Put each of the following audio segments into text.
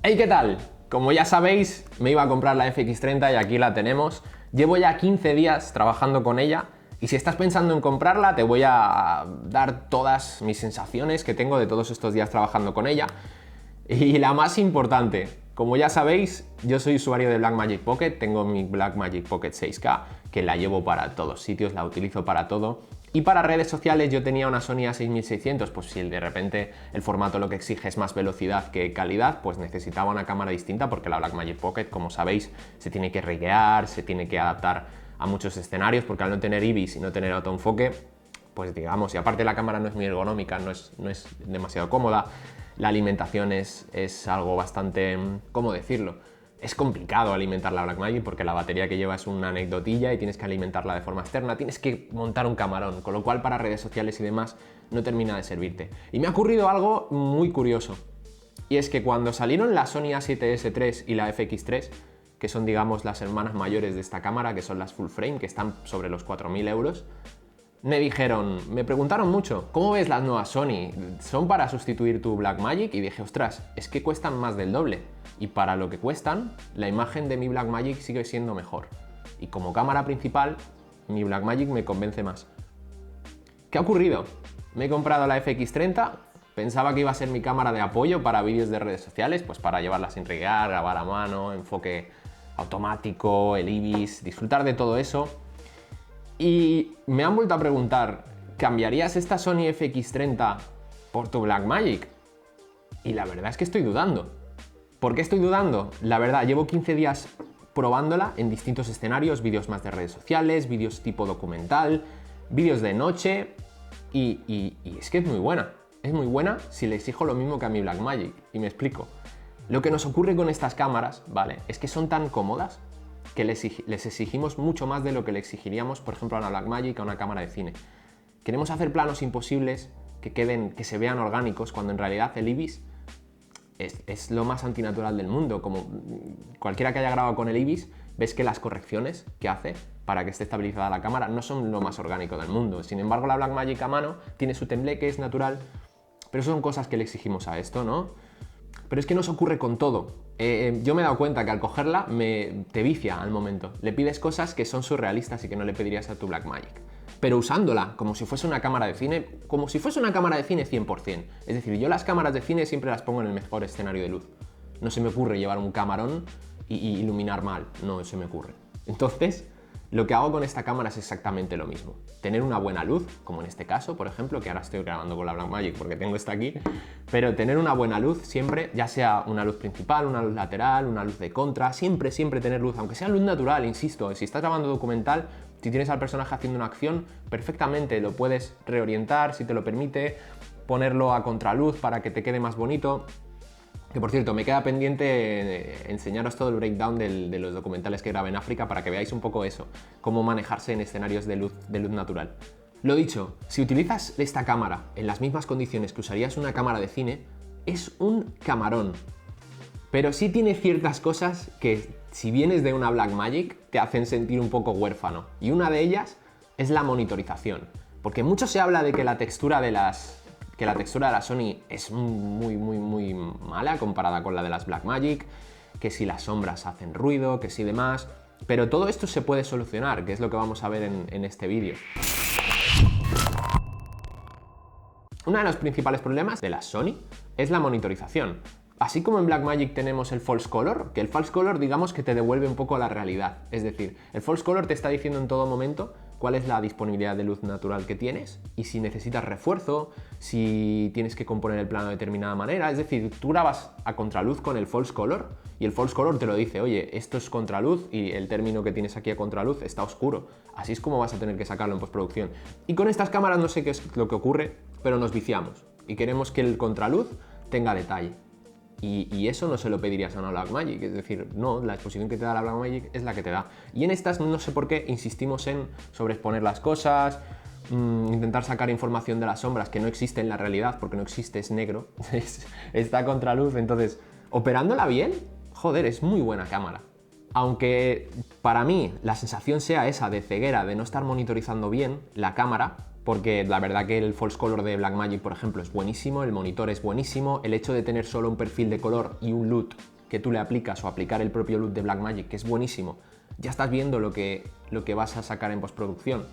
Hey, ¿qué tal? Como ya sabéis, me iba a comprar la FX30 y aquí la tenemos. Llevo ya 15 días trabajando con ella y si estás pensando en comprarla te voy a dar todas mis sensaciones que tengo de todos estos días trabajando con ella. Y la más importante, como ya sabéis, yo soy usuario de Blackmagic Pocket, tengo mi Blackmagic Pocket 6K, que la llevo para todos sitios, la utilizo para todo. Y para redes sociales yo tenía una Sony A6600, pues si de repente el formato lo que exige es más velocidad que calidad, pues necesitaba una cámara distinta porque la Blackmagic Pocket, como sabéis, se tiene que riguear, se tiene que adaptar a muchos escenarios, porque al no tener IBIS y no tener autoenfoque, pues digamos, y aparte la cámara no es muy ergonómica, no es demasiado cómoda, la alimentación es algo bastante, ¿cómo decirlo? Es complicado alimentar la Blackmagic porque la batería que lleva es una anecdotilla y tienes que alimentarla de forma externa, tienes que montar un camarón, con lo cual para redes sociales y demás no termina de servirte. Y me ha ocurrido algo muy curioso, y es que cuando salieron la Sony A7S III y la FX3, que son digamos las hermanas mayores de esta cámara, que son las full frame, que están sobre los 4.000 euros, me preguntaron mucho, ¿cómo ves las nuevas Sony? ¿Son para sustituir tu Blackmagic? Y dije, ostras, es que cuestan más del doble. Y para lo que cuestan, la imagen de mi Blackmagic sigue siendo mejor. Y como cámara principal, mi Blackmagic me convence más. ¿Qué ha ocurrido? Me he comprado la FX30, pensaba que iba a ser mi cámara de apoyo para vídeos de redes sociales, pues para llevarla sin riguear, grabar a mano, enfoque automático, el IBIS, disfrutar de todo eso. Y me han vuelto a preguntar, ¿cambiarías esta Sony FX30 por tu Blackmagic? Y la verdad es que estoy dudando. ¿Por qué estoy dudando? La verdad, llevo 15 días probándola en distintos escenarios, vídeos más de redes sociales, vídeos tipo documental, vídeos de noche, y es que es muy buena. Es muy buena si le exijo lo mismo que a mi Blackmagic, y me explico. Lo que nos ocurre con estas cámaras, ¿vale? Es que son tan cómodas que les exigimos mucho más de lo que le exigiríamos, por ejemplo, a una Blackmagic, a una cámara de cine. Queremos hacer planos imposibles que se vean orgánicos, cuando en realidad el IBIS es lo más antinatural del mundo. Como cualquiera que haya grabado con el IBIS, ves que las correcciones que hace para que esté estabilizada la cámara no son lo más orgánico del mundo. Sin embargo, la Blackmagic a mano tiene su tembleque, es natural, pero son cosas que le exigimos a esto, ¿no? Pero es que nos ocurre con todo. Yo me he dado cuenta que al cogerla te vicia al momento. Le pides cosas que son surrealistas y que no le pedirías a tu Blackmagic. Pero usándola como si fuese una cámara de cine, como si fuese una cámara de cine 100%. Es decir, yo las cámaras de cine siempre las pongo en el mejor escenario de luz. No se me ocurre llevar un camarón y iluminar mal, no se me ocurre. Entonces, lo que hago con esta cámara es exactamente lo mismo. Tener una buena luz, como en este caso, por ejemplo, que ahora estoy grabando con la Blackmagic porque tengo esta aquí, pero tener una buena luz siempre, ya sea una luz principal, una luz lateral, una luz de contra, siempre tener luz, aunque sea luz natural, insisto, si estás grabando documental, si tienes al personaje haciendo una acción, perfectamente lo puedes reorientar, si te lo permite, ponerlo a contraluz para que te quede más bonito. Que por cierto, me queda pendiente enseñaros todo el breakdown de los documentales que grabé en África para que veáis un poco eso, cómo manejarse en escenarios de luz natural. Lo dicho, si utilizas esta cámara en las mismas condiciones que usarías una cámara de cine, es un camarón. Pero sí tiene ciertas cosas que, si vienes de una Blackmagic, te hacen sentir un poco huérfano. Y una de ellas es la monitorización. Porque mucho se habla de que la textura de la Sony es muy mala comparada con la de las Blackmagic, que si las sombras hacen ruido, que si demás, pero todo esto se puede solucionar, que es lo que vamos a ver en este vídeo. Uno de los principales problemas de la Sony es la monitorización. Así como en Blackmagic tenemos el false color, que el false color digamos que te devuelve un poco la realidad. Es decir, el false color te está diciendo en todo momento cuál es la disponibilidad de luz natural que tienes y si necesitas refuerzo, si tienes que componer el plano de determinada manera. Es decir, tú grabas a contraluz con el false color y el false color te lo dice, oye, esto es contraluz y el término que tienes aquí a contraluz está oscuro. Así es como vas a tener que sacarlo en postproducción. Y con estas cámaras no sé qué es lo que ocurre, pero nos viciamos y queremos que el contraluz tenga detalle. Y eso no se lo pedirías a una Blackmagic, es decir, no, la exposición que te da la Blackmagic es la que te da. Y en estas no sé por qué insistimos en sobreexponer las cosas, intentar sacar información de las sombras que no existe en la realidad, porque no existe, es negro, está a contraluz, entonces, operándola bien, joder, es muy buena cámara. Aunque para mí la sensación sea esa de ceguera, de no estar monitorizando bien la cámara, porque la verdad que el false color de Blackmagic, por ejemplo, es buenísimo, el monitor es buenísimo, el hecho de tener solo un perfil de color y un LUT que tú le aplicas o aplicar el propio LUT de Blackmagic, que es buenísimo, ya estás viendo lo que vas a sacar en postproducción.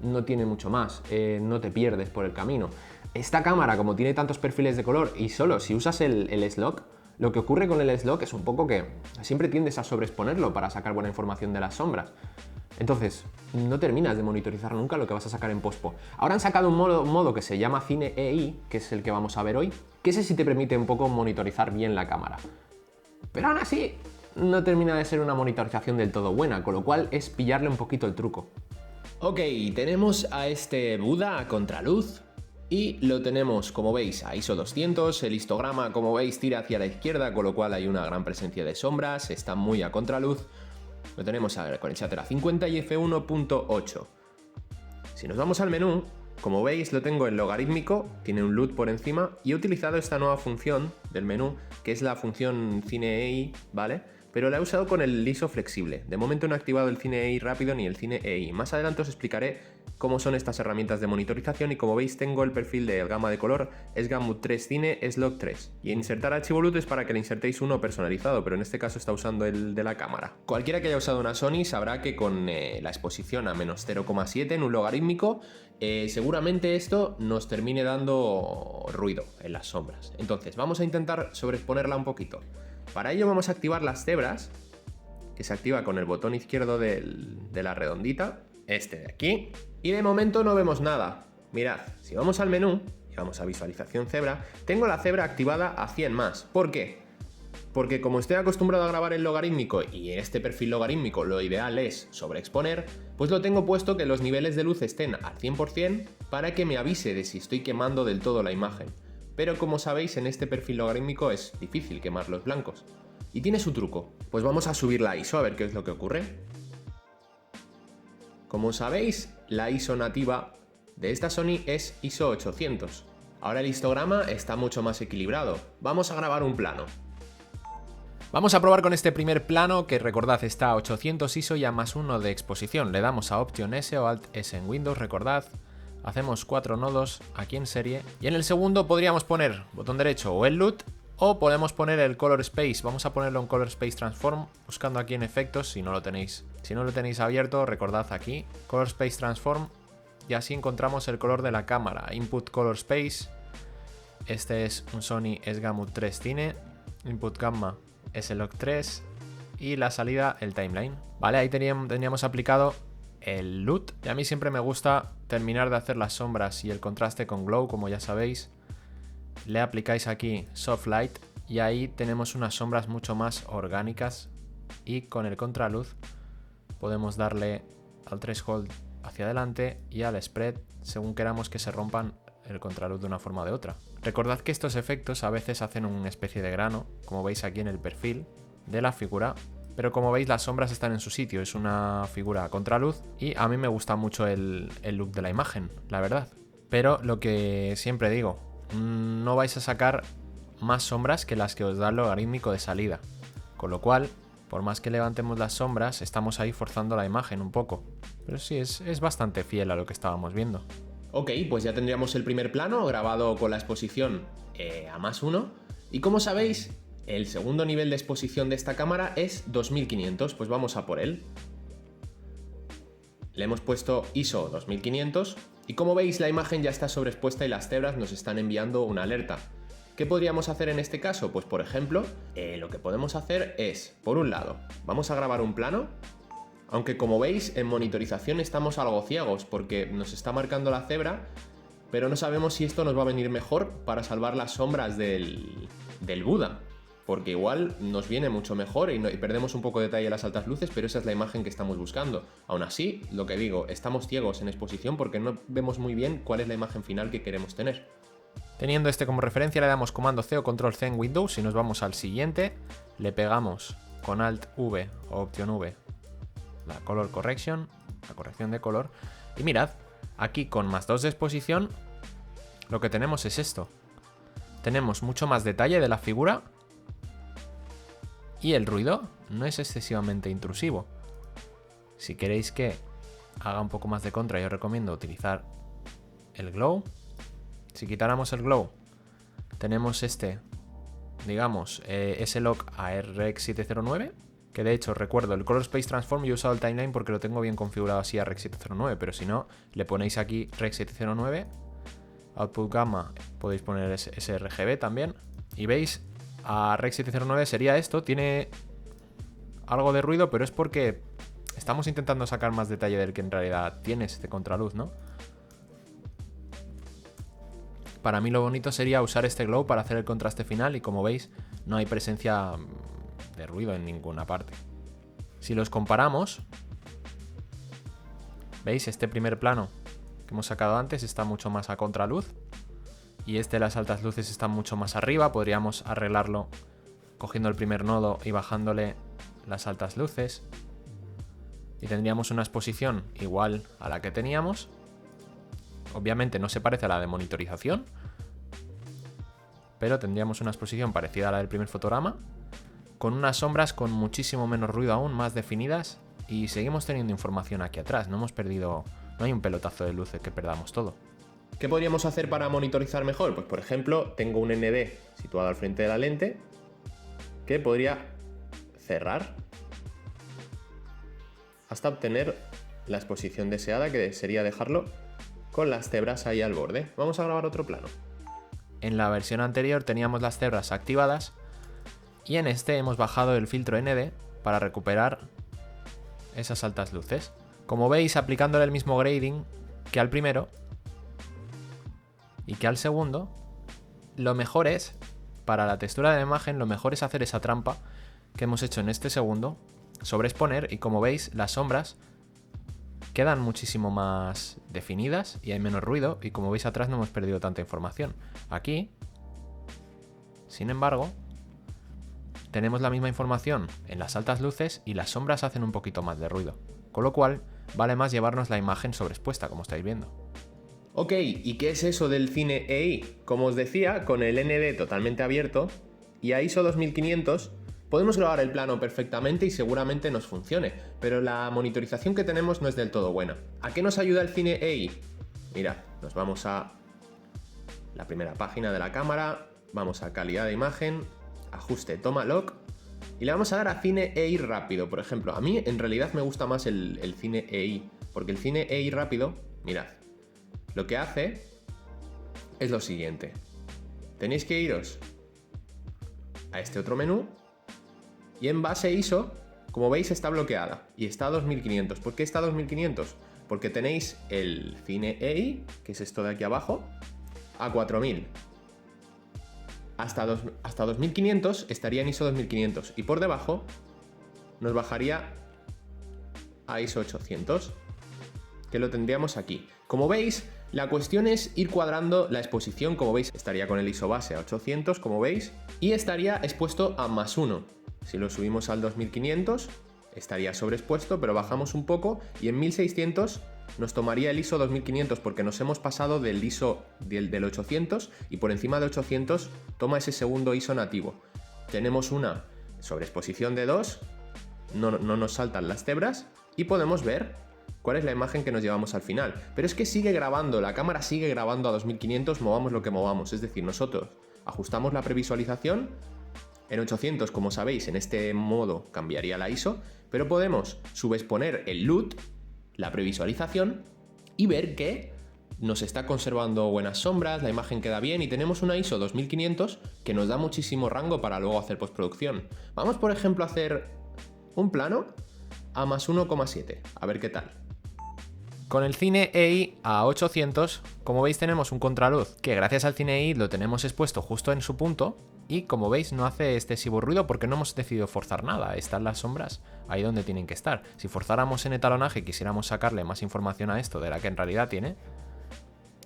No tiene mucho más, no te pierdes por el camino. Esta cámara, como tiene tantos perfiles de color y solo si usas el S-Log, lo que ocurre con el S-Log es un poco que siempre tiendes a sobreexponerlo para sacar buena información de las sombras. Entonces, no terminas de monitorizar nunca lo que vas a sacar en pospo. Ahora han sacado un modo que se llama Cine EI, que es el que vamos a ver hoy, que ese sí te permite un poco monitorizar bien la cámara. Pero aún así, no termina de ser una monitorización del todo buena, con lo cual es pillarle un poquito el truco. Ok, tenemos a este Buda a contraluz y lo tenemos, como veis, a ISO 200, el histograma, como veis, tira hacia la izquierda, con lo cual hay una gran presencia de sombras, está muy a contraluz. Lo tenemos a ver, con el shutter a 50 y f1.8. Si nos vamos al menú, como veis lo tengo en logarítmico, tiene un LUT por encima y he utilizado esta nueva función del menú, que es la función Cine EI, ¿vale? Pero la he usado con el ISO flexible. De momento no he activado el Cine EI rápido ni el Cine EI. Más adelante os explicaré cómo son estas herramientas de monitorización y como veis tengo el perfil de gama de color, es Gamut 3 Cine S-Log 3. Y insertar archivo LUT es para que le insertéis uno personalizado, pero en este caso está usando el de la cámara. Cualquiera que haya usado una Sony sabrá que con la exposición a menos 0,7 en un logarítmico, seguramente esto nos termine dando ruido en las sombras. Entonces vamos a intentar sobreexponerla un poquito. Para ello vamos a activar las cebras, que se activa con el botón izquierdo de la redondita, este de aquí, y de momento no vemos nada. Mirad, si vamos al menú y vamos a visualización cebra, tengo la cebra activada a 100 más. ¿Por qué? Porque como estoy acostumbrado a grabar en logarítmico y en este perfil logarítmico lo ideal es sobreexponer, pues lo tengo puesto que los niveles de luz estén al 100% para que me avise de si estoy quemando del todo la imagen. Pero como sabéis, en este perfil logarítmico es difícil quemar los blancos. Y tiene su truco. Pues vamos a subir la ISO a ver qué es lo que ocurre. Como sabéis, la ISO nativa de esta Sony es ISO 800. Ahora el histograma está mucho más equilibrado. Vamos a grabar un plano. Vamos a probar con este primer plano que recordad está a 800 ISO y a +1 de exposición. Le damos a Option S o Alt S en Windows, recordad. Hacemos 4 nodos aquí en serie y en el segundo podríamos poner botón derecho o el LUT o podemos poner el Color Space. Vamos a ponerlo en Color Space Transform buscando aquí en efectos si no lo tenéis. Si no lo tenéis abierto, recordad aquí Color Space Transform y así encontramos el color de la cámara. Input Color Space. Este es un Sony S-Gamut 3 Cine. Input Gamma S-Log 3 y la salida el Timeline. Vale, ahí teníamos aplicado el LUT y a mí siempre me gusta terminar de hacer las sombras y el contraste con Glow, como ya sabéis. Le aplicáis aquí Soft Light y ahí tenemos unas sombras mucho más orgánicas y con el contraluz podemos darle al threshold hacia adelante y al spread según queramos que se rompan el contraluz de una forma o de otra. Recordad que estos efectos a veces hacen una especie de grano, como veis aquí en el perfil de la figura. Pero como veis las sombras están en su sitio, es una figura a contraluz y a mí me gusta mucho el look de la imagen, la verdad. Pero lo que siempre digo, no vais a sacar más sombras que las que os da el logarítmico de salida. Con lo cual, por más que levantemos las sombras, estamos ahí forzando la imagen un poco. Pero sí, es bastante fiel a lo que estábamos viendo. Ok, pues ya tendríamos el primer plano grabado con la exposición a +1. Y como sabéis, el segundo nivel de exposición de esta cámara es 2500, pues vamos a por él. Le hemos puesto ISO 2500 y como veis la imagen ya está sobreexpuesta y las cebras nos están enviando una alerta. ¿Qué podríamos hacer en este caso? Pues por ejemplo, lo que podemos hacer es, por un lado, vamos a grabar un plano, aunque como veis en monitorización estamos algo ciegos porque nos está marcando la cebra, pero no sabemos si esto nos va a venir mejor para salvar las sombras del Buda. Porque igual nos viene mucho mejor y perdemos un poco de detalle en las altas luces, pero esa es la imagen que estamos buscando. Aún así, lo que digo, estamos ciegos en exposición porque no vemos muy bien cuál es la imagen final que queremos tener. Teniendo este como referencia, le damos comando C o control C en Windows y nos vamos al siguiente. Le pegamos con Alt V o Option V la Color Correction, la corrección de color. Y mirad, aquí con +2 de exposición, lo que tenemos es esto. Tenemos mucho más detalle de la figura. Y el ruido no es excesivamente intrusivo. Si queréis que haga un poco más de contra, yo os recomiendo utilizar el glow. Si quitáramos el glow, tenemos este digamos, slock a RX 709, que de hecho recuerdo el Color Space Transform, yo he usado el timeline porque lo tengo bien configurado así a RX 709, pero si no, le ponéis aquí RX 709, output gamma, podéis poner sRGB también, y veis, a RX 709 sería esto, tiene algo de ruido, pero es porque estamos intentando sacar más detalle del que en realidad tiene este contraluz, ¿no? Para mí lo bonito sería usar este glow para hacer el contraste final y como veis no hay presencia de ruido en ninguna parte. Si los comparamos, veis este primer plano que hemos sacado antes está mucho más a contraluz y este de las altas luces está mucho más arriba. Podríamos arreglarlo cogiendo el primer nodo y bajándole las altas luces y tendríamos una exposición igual a la que teníamos. Obviamente no se parece a la de monitorización, pero tendríamos una exposición parecida a la del primer fotograma, con unas sombras con muchísimo menos ruido aún, más definidas, y seguimos teniendo información aquí atrás, no hemos perdido, no hay un pelotazo de luces que perdamos todo. ¿Qué podríamos hacer para monitorizar mejor? Pues por ejemplo, tengo un ND situado al frente de la lente que podría cerrar hasta obtener la exposición deseada, que sería dejarlo con las cebras ahí al borde. Vamos a grabar otro plano. En la versión anterior teníamos las cebras activadas y en este hemos bajado el filtro ND para recuperar esas altas luces. Como veis, aplicándole el mismo grading que al primero y que al segundo, lo mejor es, para la textura de la imagen, lo mejor es hacer esa trampa que hemos hecho en este segundo, sobreexponer, y como veis las sombras quedan muchísimo más definidas y hay menos ruido, y como veis atrás no hemos perdido tanta información. Aquí, sin embargo, tenemos la misma información en las altas luces y las sombras hacen un poquito más de ruido, con lo cual vale más llevarnos la imagen sobreexpuesta, como estáis viendo. Ok, ¿y qué es eso del cine EI? Como os decía, con el ND totalmente abierto y a ISO 2500 podemos grabar el plano perfectamente y seguramente nos funcione, pero la monitorización que tenemos no es del todo buena. ¿A qué nos ayuda el cine EI? Mirad, nos vamos a la primera página de la cámara, vamos a calidad de imagen, ajuste toma lock y le vamos a dar a cine EI rápido. Por ejemplo, a mí en realidad me gusta más el cine EI, porque el cine EI rápido, mirad, lo que hace es lo siguiente. Tenéis que iros a este otro menú y en base ISO, como veis, está bloqueada y está a 2500. ¿Por qué está a 2500? Porque tenéis el cine EI, que es esto de aquí abajo, a 4000. Hasta 2500 estaría en ISO 2500 y por debajo nos bajaría a ISO 800, que lo tendríamos aquí. Como veis, la cuestión es ir cuadrando la exposición. Como veis, estaría con el ISO base a 800, como veis, y estaría expuesto a +1. Si lo subimos al 2500, estaría sobreexpuesto, pero bajamos un poco y en 1600 nos tomaría el ISO 2500 porque nos hemos pasado del ISO del 800 y por encima de 800 toma ese segundo ISO nativo. Tenemos una sobreexposición de 2, no nos saltan las cebras y podemos ver cuál es la imagen que nos llevamos al final. Pero es que sigue grabando, la cámara sigue grabando a 2500, movamos lo que movamos. Es decir, nosotros ajustamos la previsualización. En 800, como sabéis, en este modo cambiaría la ISO, pero podemos subexponer el LUT, la previsualización, y ver que nos está conservando buenas sombras, la imagen queda bien y tenemos una ISO 2500 que nos da muchísimo rango para luego hacer postproducción. Vamos, por ejemplo, a hacer un plano a +1,7, a ver qué tal. Con el cine EI a 800, como veis tenemos un contraluz que gracias al cine EI lo tenemos expuesto justo en su punto y como veis no hace excesivo ruido porque no hemos decidido forzar nada, están las sombras ahí donde tienen que estar. Si forzáramos en etalonaje y quisiéramos sacarle más información a esto de la que en realidad tiene,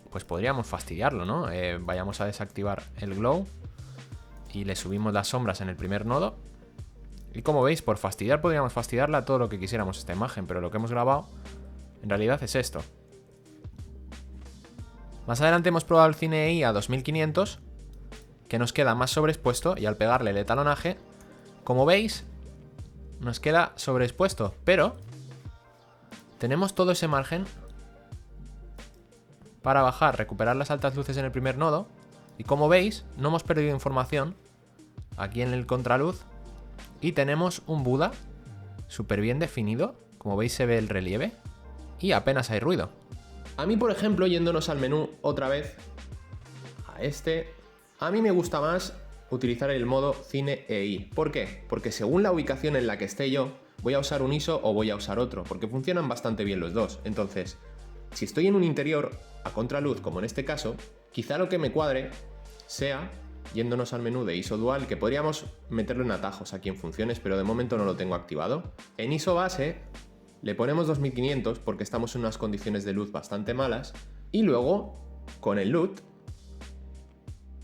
pues podríamos fastidiarlo, ¿no? Vayamos a desactivar el glow y le subimos las sombras en el primer nodo y como veis por fastidiar podríamos fastidiarla todo lo que quisiéramos esta imagen, pero lo que hemos grabado en realidad es esto. Más adelante hemos probado el cine EI a 2500, que nos queda más sobreexpuesto y al pegarle el etalonaje, como veis, nos queda sobreexpuesto, pero tenemos todo ese margen para bajar, recuperar las altas luces en el primer nodo y como veis, no hemos perdido información aquí en el contraluz y tenemos un Buda súper bien definido. Como veis se ve el relieve y apenas hay ruido. A mí, por ejemplo, yéndonos al menú otra vez, a mí me gusta más utilizar el modo Cine EI. ¿Por qué? Porque según la ubicación en la que esté yo, voy a usar un ISO o voy a usar otro, porque funcionan bastante bien los dos. Entonces, si estoy en un interior a contraluz, como en este caso, quizá lo que me cuadre sea, yéndonos al menú de ISO Dual, que podríamos meterlo en atajos aquí en funciones, pero de momento no lo tengo activado. En ISO base le ponemos 2500 porque estamos en unas condiciones de luz bastante malas, y luego, con el LUT,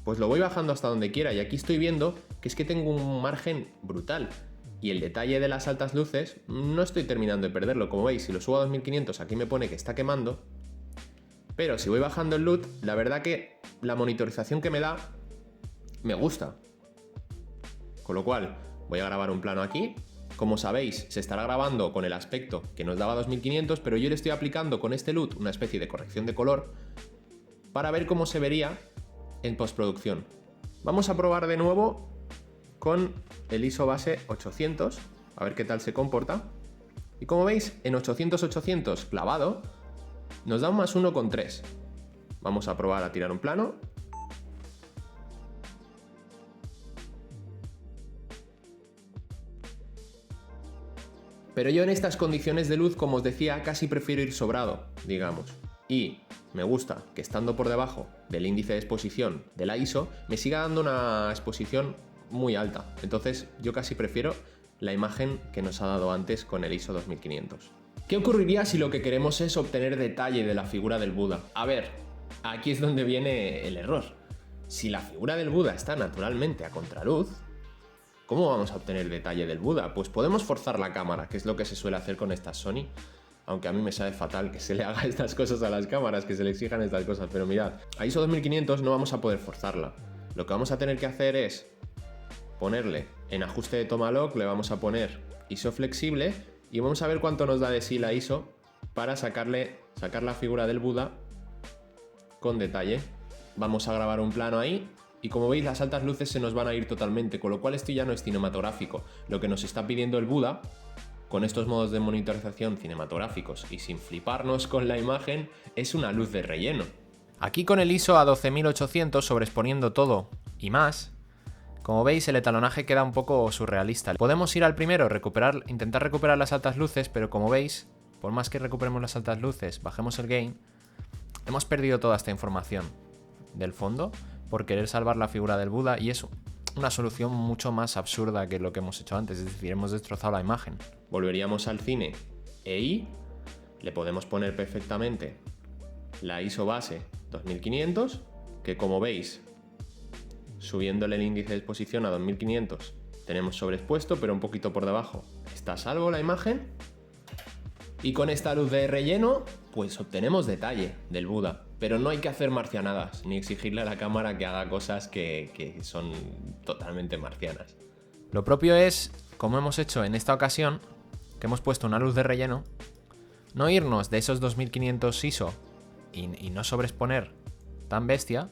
pues lo voy bajando hasta donde quiera, y aquí estoy viendo que es que tengo un margen brutal. Y el detalle de las altas luces no estoy terminando de perderlo. Como veis, si lo subo a 2500 aquí me pone que está quemando. Pero si voy bajando el LUT, la verdad que la monitorización que me da me gusta. Con lo cual voy a grabar un plano aquí. Como sabéis, se estará grabando con el aspecto que nos daba 2500, pero yo le estoy aplicando con este LUT una especie de corrección de color para ver cómo se vería en postproducción. Vamos a probar de nuevo con el ISO base 800, a ver qué tal se comporta. Y como veis, en 800-800 clavado, nos da un +1,3. Vamos a probar a tirar un plano. Pero yo en estas condiciones de luz, como os decía, casi prefiero ir sobrado, digamos. Y me gusta que estando por debajo del índice de exposición de la ISO, me siga dando una exposición muy alta. Entonces yo casi prefiero la imagen que nos ha dado antes con el ISO 2500. ¿Qué ocurriría si lo que queremos es obtener detalle de la figura del Buda? A ver, aquí es donde viene el error. Si la figura del Buda está naturalmente a contraluz, ¿cómo vamos a obtener detalle del Buda? Pues podemos forzar la cámara, que es lo que se suele hacer con estas Sony. Aunque a mí me sabe fatal que se le haga estas cosas a las cámaras, que se le exijan estas cosas. Pero mirad, a ISO 2500 no vamos a poder forzarla. Lo que vamos a tener que hacer es ponerle en ajuste de toma log, le vamos a poner ISO flexible y vamos a ver cuánto nos da de sí la ISO para sacar la figura del Buda con detalle. Vamos a grabar un plano ahí. Y como veis, las altas luces se nos van a ir totalmente, con lo cual esto ya no es cinematográfico. Lo que nos está pidiendo el Buda, con estos modos de monitorización cinematográficos y sin fliparnos con la imagen, es una luz de relleno. Aquí con el ISO a 12800 sobreexponiendo todo y más, como veis el etalonaje queda un poco surrealista. Podemos ir al primero, intentar recuperar las altas luces, pero como veis, por más que recuperemos las altas luces, bajemos el gain, hemos perdido toda esta información del fondo por querer salvar la figura del Buda, y es una solución mucho más absurda que lo que hemos hecho antes, es decir, hemos destrozado la imagen. Volveríamos al cine EI, le podemos poner perfectamente la ISO base 2500, que como veis, subiéndole el índice de exposición a 2500, tenemos sobreexpuesto, pero un poquito por debajo está a salvo la imagen. Y con esta luz de relleno, pues obtenemos detalle del Buda. Pero no hay que hacer marcianadas, ni exigirle a la cámara que haga cosas que son totalmente marcianas. Lo propio es, como hemos hecho en esta ocasión, que hemos puesto una luz de relleno, no irnos de esos 2500 ISO y no sobreexponer tan bestia.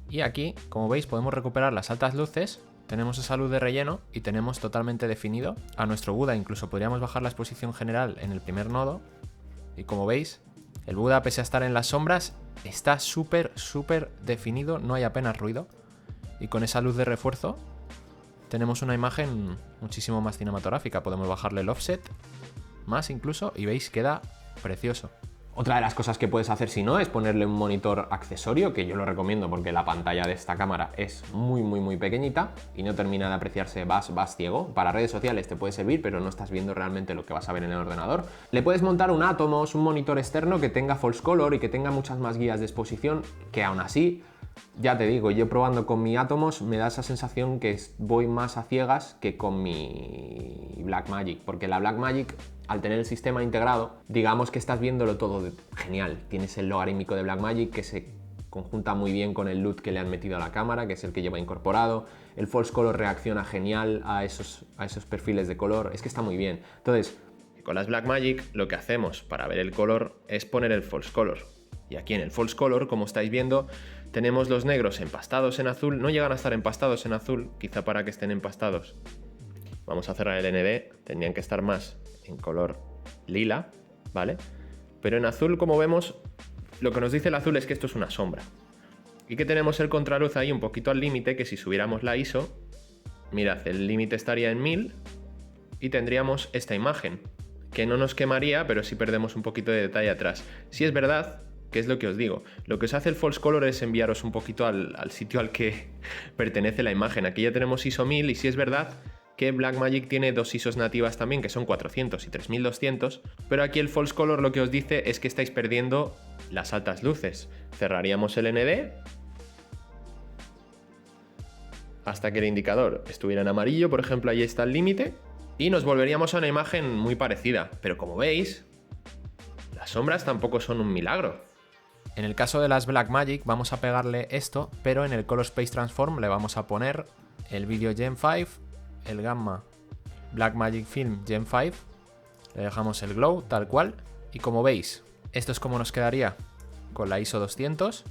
Y aquí, como veis, podemos recuperar las altas luces, tenemos esa luz de relleno y tenemos totalmente definido a nuestro Buda. Incluso podríamos bajar la exposición general en el primer nodo y como veis, el Buda, pese a estar en las sombras, está súper definido, no hay apenas ruido. Y con esa luz de refuerzo tenemos una imagen muchísimo más cinematográfica. Podemos bajarle el offset, más incluso, y veis, queda precioso. Otra de las cosas que puedes hacer si no es ponerle un monitor accesorio, que yo lo recomiendo porque la pantalla de esta cámara es muy pequeñita y no termina de apreciarse, vas ciego. Para redes sociales te puede servir, pero no estás viendo realmente lo que vas a ver en el ordenador. Le puedes montar un Atomos, un monitor externo que tenga false color y que tenga muchas más guías de exposición, que aún así, ya te digo, yo probando con mi Atomos me da esa sensación que voy más a ciegas que con mi Blackmagic, porque la Blackmagic, al tener el sistema integrado, digamos que estás viéndolo todo genial. Tienes el logarítmico de Blackmagic que se conjunta muy bien con el LUT que le han metido a la cámara, que es el que lleva incorporado. El false color reacciona genial a esos perfiles de color. Es que está muy bien. Entonces, con las Blackmagic lo que hacemos para ver el color es poner el false color. Y aquí en el false color, como estáis viendo, tenemos los negros empastados en azul. No llegan a estar empastados en azul, quizá para que estén empastados. Vamos a cerrar el ND, tendrían que estar más en color lila, ¿vale? Pero en azul, como vemos, lo que nos dice el azul es que esto es una sombra. Y que tenemos el contraluz ahí un poquito al límite, que si subiéramos la ISO, mirad, el límite estaría en 1000 y tendríamos esta imagen, que no nos quemaría, pero sí perdemos un poquito de detalle atrás. Si es verdad, que es lo que os digo, lo que os hace el false color es enviaros un poquito al sitio al que pertenece la imagen. Aquí ya tenemos ISO 1000 y si es verdad que Blackmagic tiene dos ISOs nativas también, que son 400 y 3200, pero aquí el false color lo que os dice es que estáis perdiendo las altas luces. Cerraríamos el ND hasta que el indicador estuviera en amarillo, por ejemplo, ahí está el límite, y nos volveríamos a una imagen muy parecida. Pero como veis, las sombras tampoco son un milagro. En el caso de las Blackmagic vamos a pegarle esto, pero en el Color Space Transform le vamos a poner el Video Gen 5, el Gamma Blackmagic Film Gen 5, le dejamos el Glow tal cual, y como veis, esto es como nos quedaría con la ISO 200.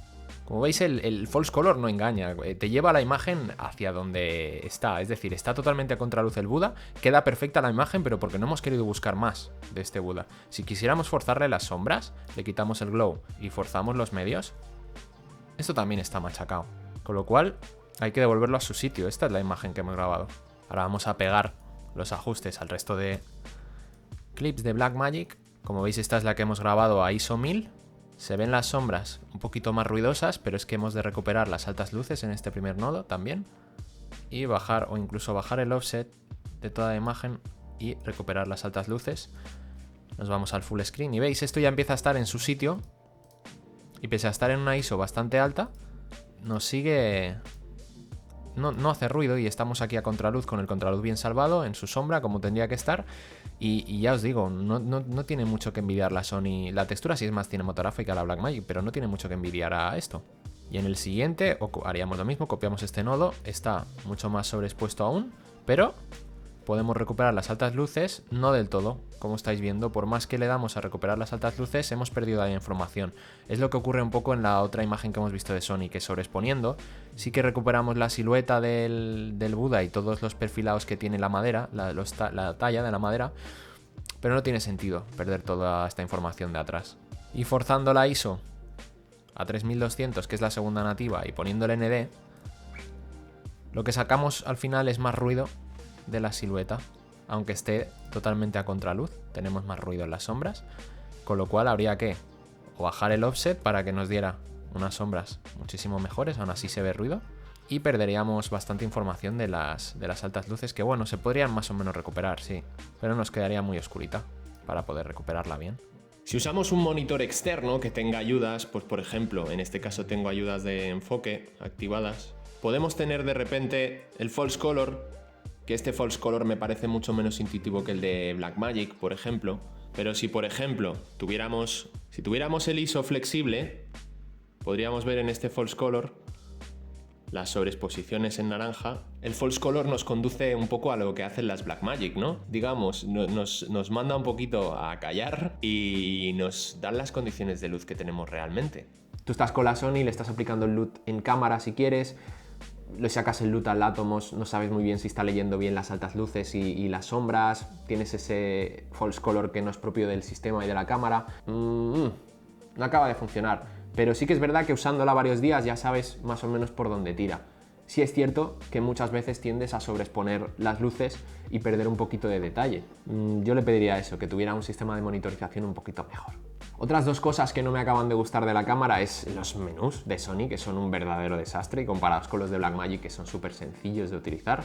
Como veis, el false color no engaña, te lleva la imagen hacia donde está, es decir, está totalmente a contraluz el Buda, queda perfecta la imagen, pero porque no hemos querido buscar más de este Buda. Si quisiéramos forzarle las sombras, le quitamos el glow y forzamos los medios, esto también está machacado, con lo cual hay que devolverlo a su sitio. Esta es la imagen que hemos grabado. Ahora vamos a pegar los ajustes al resto de clips de Blackmagic. Como veis, esta es la que hemos grabado a ISO 1000. Se ven las sombras un poquito más ruidosas, pero es que hemos de recuperar las altas luces en este primer nodo también. Y bajar o incluso bajar el offset de toda la imagen y recuperar las altas luces. Nos vamos al full screen y veis, esto ya empieza a estar en su sitio. Y pese a estar en una ISO bastante alta, nos sigue... No hace ruido y estamos aquí a contraluz con el contraluz bien salvado en su sombra como tendría que estar. Y ya os digo, no tiene mucho que envidiar la Sony. La textura sí es más cinematográfica la Blackmagic, pero no tiene mucho que envidiar a esto. Y en el siguiente haríamos lo mismo, copiamos este nodo, está mucho más sobreexpuesto aún, pero podemos recuperar las altas luces, no del todo, como estáis viendo. Por más que le damos a recuperar las altas luces, hemos perdido la información. Es lo que ocurre un poco en la otra imagen que hemos visto de Sony, que sobreexponiendo sí que recuperamos la silueta del Buda y todos los perfilados que tiene la madera, la talla de la madera, pero no tiene sentido perder toda esta información de atrás. Y forzando la ISO a 3200, que es la segunda nativa, y poniendo el ND, lo que sacamos al final es más ruido de la silueta, aunque esté totalmente a contraluz, tenemos más ruido en las sombras, con lo cual habría que o bajar el offset para que nos diera unas sombras muchísimo mejores, aún así se ve ruido, y perderíamos bastante información de las altas luces, que bueno, se podrían más o menos recuperar, sí, pero nos quedaría muy oscurita para poder recuperarla bien. Si usamos un monitor externo que tenga ayudas, pues por ejemplo, en este caso tengo ayudas de enfoque activadas, podemos tener de repente el false color, que este false color me parece mucho menos intuitivo que el de Blackmagic, por ejemplo, pero si por ejemplo tuviéramos el ISO flexible, podríamos ver en este false color las sobreexposiciones en naranja. El false color nos conduce un poco a lo que hacen las Blackmagic, ¿no? Digamos, nos manda un poquito a callar y nos dan las condiciones de luz que tenemos realmente. Tú estás con la Sony, le estás aplicando el LUT en cámara si quieres, le sacas el LUT al Atomos, no sabes muy bien si está leyendo bien las altas luces y las sombras, tienes ese false color que no es propio del sistema y de la cámara. No acaba de funcionar. Pero sí que es verdad que usándola varios días ya sabes más o menos por dónde tira. Sí es cierto que muchas veces tiendes a sobreexponer las luces y perder un poquito de detalle. Yo le pediría eso, que tuviera un sistema de monitorización un poquito mejor. Otras dos cosas que no me acaban de gustar de la cámara es los menús de Sony, que son un verdadero desastre, y comparados con los de Blackmagic, que son súper sencillos de utilizar,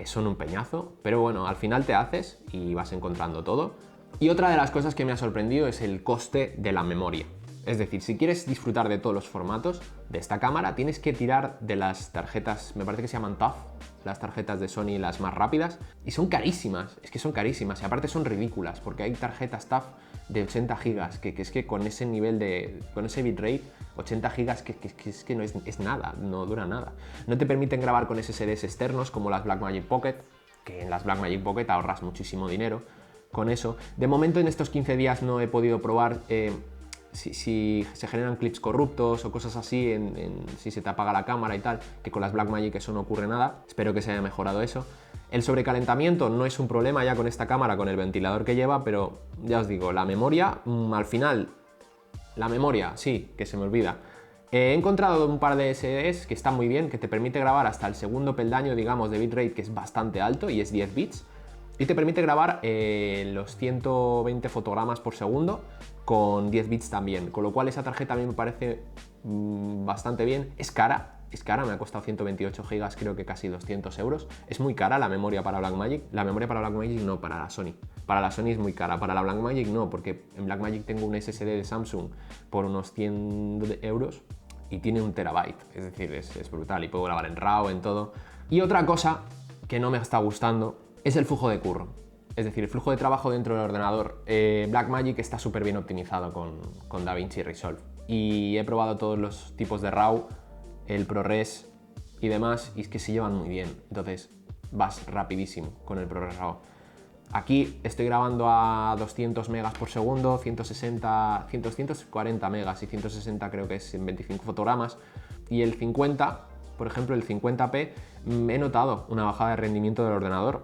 son un peñazo. Pero bueno, al final te haces y vas encontrando todo. Y otra de las cosas que me ha sorprendido es el coste de la memoria. Es decir, si quieres disfrutar de todos los formatos de esta cámara, tienes que tirar de las tarjetas, me parece que se llaman TUF, las tarjetas de Sony, las más rápidas, y son carísimas, es que son carísimas, y aparte son ridículas, porque hay tarjetas TUF de 80 GB, que es que con ese nivel con ese bitrate, 80 GB es que no es nada, no dura nada. No te permiten grabar con SSDs externos como las Blackmagic Pocket, que en las Blackmagic Pocket ahorras muchísimo dinero con eso. De momento en estos 15 días no he podido probar si se generan clips corruptos o cosas así, si se te apaga la cámara y tal, que con las Blackmagic eso no ocurre nada. Espero que se haya mejorado eso. El sobrecalentamiento no es un problema ya con esta cámara, con el ventilador que lleva, pero ya os digo, la memoria, al final, la memoria, sí, que se me olvida. He encontrado un par de SSDs que están muy bien, que te permite grabar hasta el segundo peldaño, digamos, de bitrate, que es bastante alto y es 10 bits. Y te permite grabar los 120 fotogramas por segundo con 10 bits también. Con lo cual esa tarjeta a mí me parece bastante bien. Es cara, me ha costado 128 GB, creo que casi 200 euros. Es muy cara la memoria para Blackmagic. La memoria para Blackmagic no, para la Sony. Para la Sony es muy cara, para la Blackmagic no, porque en Blackmagic tengo un SSD de Samsung por unos 100 euros y tiene 1 terabyte. Es decir, es brutal y puedo grabar en RAW, en todo. Y otra cosa que no me está gustando es el flujo de curro. Es decir, el flujo de trabajo dentro del ordenador. Blackmagic está súper bien optimizado con DaVinci Resolve. Y he probado todos los tipos de RAW, el ProRes y demás, y es que se llevan muy bien. Entonces vas rapidísimo con el ProRes RAW. Aquí estoy grabando a 200 megas por segundo, 140 megas y 160 creo que es en 25 fotogramas. Y el 50, por ejemplo, el 50p, he notado una bajada de rendimiento del ordenador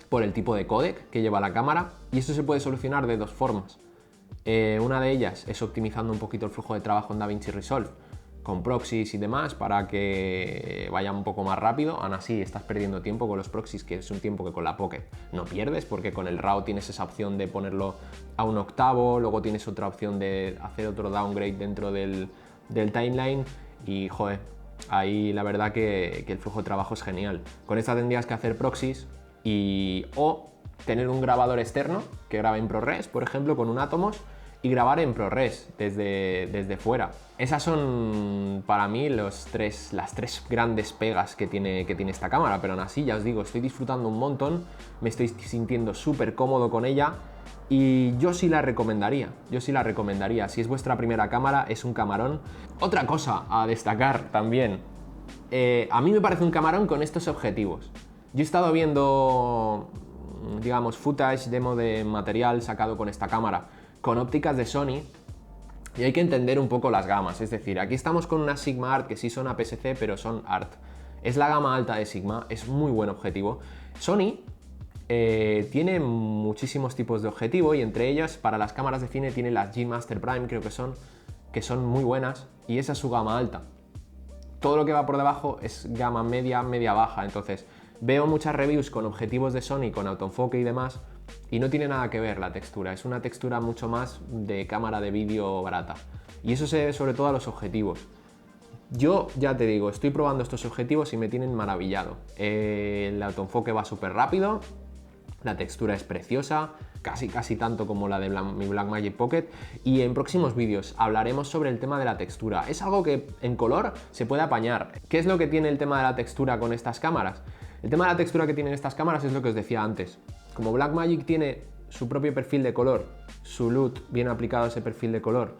por el tipo de códec que lleva la cámara, y eso se puede solucionar de dos formas. Una de ellas es optimizando un poquito el flujo de trabajo en DaVinci Resolve con proxies y demás para que vaya un poco más rápido. Aún así estás perdiendo tiempo con los proxies, que es un tiempo que con la Pocket no pierdes, porque con el RAW tienes esa opción de ponerlo a 1/8, luego tienes otra opción de hacer otro downgrade dentro del timeline y joder, ahí la verdad que el flujo de trabajo es genial. Con esta tendrías que hacer proxies o tener un grabador externo que grabe en ProRes, por ejemplo, con un Atomos, y grabar en ProRes desde fuera. Esas son para mí las tres grandes pegas que tiene esta cámara, pero aún así, ya os digo, estoy disfrutando un montón, me estoy sintiendo súper cómodo con ella y yo sí la recomendaría, Si es vuestra primera cámara, es un camarón. Otra cosa a destacar también, a mí me parece un camarón con estos objetivos. Yo he estado viendo, digamos, footage, demo de material sacado con esta cámara, con ópticas de Sony, y hay que entender un poco las gamas. Es decir, aquí estamos con una Sigma Art que sí son APS-C, pero son Art. Es la gama alta de Sigma, es muy buen objetivo. Sony tiene muchísimos tipos de objetivo, y entre ellas, para las cámaras de cine, tiene las G Master Prime, creo que son muy buenas, y esa es su gama alta. Todo lo que va por debajo es gama media, media-baja. Entonces, veo muchas reviews con objetivos de Sony, con autoenfoque y demás, y no tiene nada que ver la textura. Es una textura mucho más de cámara de vídeo barata. Y eso se debe sobre todo a los objetivos. Yo, ya te digo, estoy probando estos objetivos y me tienen maravillado. El autoenfoque va súper rápido, la textura es preciosa, casi tanto como la de mi Blackmagic Pocket, y en próximos vídeos hablaremos sobre el tema de la textura. Es algo que en color se puede apañar. ¿Qué es lo que tiene el tema de la textura con estas cámaras? El tema de la textura que tienen estas cámaras es lo que os decía antes. Como Blackmagic tiene su propio perfil de color, su LUT bien aplicado a ese perfil de color,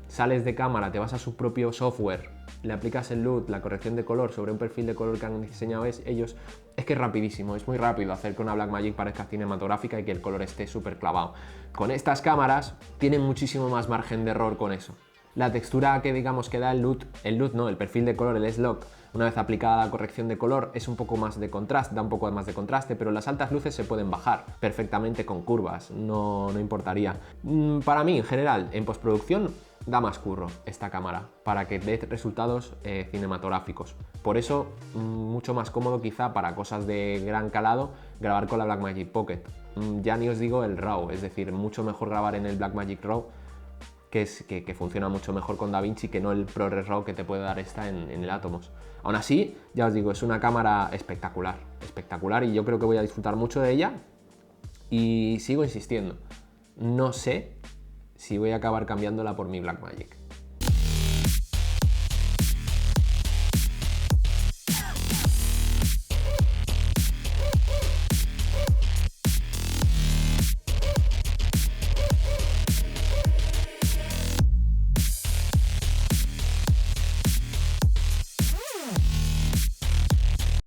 sales de cámara, te vas a su propio software, le aplicas el LUT, la corrección de color sobre un perfil de color que han diseñado ellos, es que es rapidísimo, es muy rápido hacer que una Blackmagic parezca cinematográfica y que el color esté súper clavado. Con estas cámaras tienen muchísimo más margen de error con eso. La textura que digamos que da el perfil de color, el S-Log, una vez aplicada la corrección de color, es un poco más de contraste, da un poco más de contraste, pero las altas luces se pueden bajar perfectamente con curvas, no importaría. Para mí, en general, en postproducción, da más curro esta cámara para que dé resultados cinematográficos. Por eso, mucho más cómodo quizá para cosas de gran calado grabar con la Blackmagic Pocket. Ya ni os digo el RAW, es decir, mucho mejor grabar en el Blackmagic RAW, que funciona mucho mejor con DaVinci que no el ProRes RAW que te puede dar esta en el Atomos. Aún así, ya os digo, es una cámara espectacular, y yo creo que voy a disfrutar mucho de ella, y sigo insistiendo, no sé si voy a acabar cambiándola por mi Blackmagic.